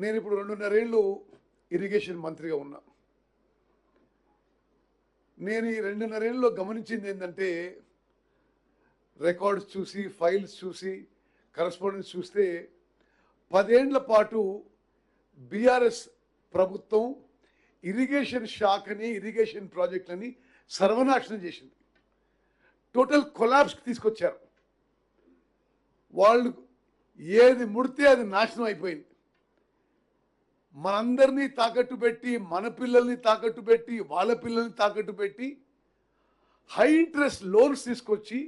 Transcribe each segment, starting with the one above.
నేను ఇప్పుడు 2.5 ఏళ్ళు ఇరిగేషన్ మంత్రిగా ఉన్నా. నేను ఈ 2.5 ఏళ్ళలో గమనించింది ఏంటంటే, రికార్డ్స్ చూసి, ఫైల్స్ చూసి, కరస్పాండెన్స్ చూస్తే 10 ఏళ్ల పాటు బీఆర్ఎస్ ప్రభుత్వం ఇరిగేషన్ శాఖని, ఇరిగేషన్ ప్రాజెక్టులని సర్వనాశనం చేసింది. టోటల్ కొలాప్స్కి తీసుకొచ్చారు. వాళ్ళు ఏది ముడితే అది నాశనం అయిపోయింది. మనందరినీ తాకట్టు పెట్టి, మన పిల్లల్ని తాకట్టు పెట్టి, వాళ్ళ పిల్లల్ని తాకట్టు పెట్టి హై ఇంట్రెస్ట్ లోన్స్ తీసుకొచ్చి,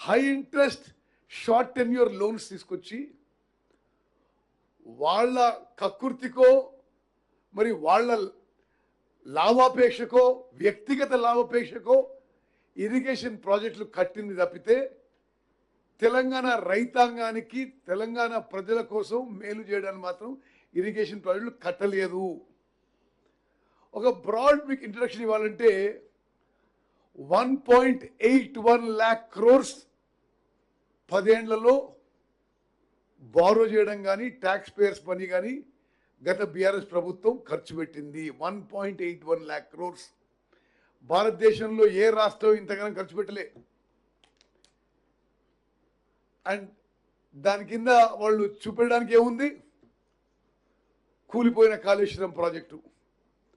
high interest short tenure loans తీసుకొచ్చి వాళ్ళ కకృతికో మరి వాళ్ళ లాభాపేక్షకో వ్యక్తిగత లాభాపేక్షకో ఇరిగేషన్ ప్రాజెక్టులు కట్టింది తప్పితే తెలంగాణ రైతాంగానికి, తెలంగాణ ప్రజల కోసం మేలు చేయడానికి మాత్రం ఇరిగేషన్ ప్రాజెక్టులు కట్టలేదు. ఒక బ్రాడ్ మీకు ఇంట్రడక్షన్ ఇవ్వాలంటే 1.81 lakh crores 10 ఏళ్లలో బారో చేయడం కానీ, ట్యాక్స్ పేయర్స్ పని కానీ గత బీఆర్ఎస్ ప్రభుత్వం ఖర్చు పెట్టింది. 1.81 lakh crores. భారతదేశంలో ఏ రాష్ట్రం ఇంతగానో ఖర్చు పెట్టలే. అండ్ దాని కింద వాళ్ళు చూపెట్టడానికి ఏముంది? కూలిపోయిన కాళేశ్వరం ప్రాజెక్టు.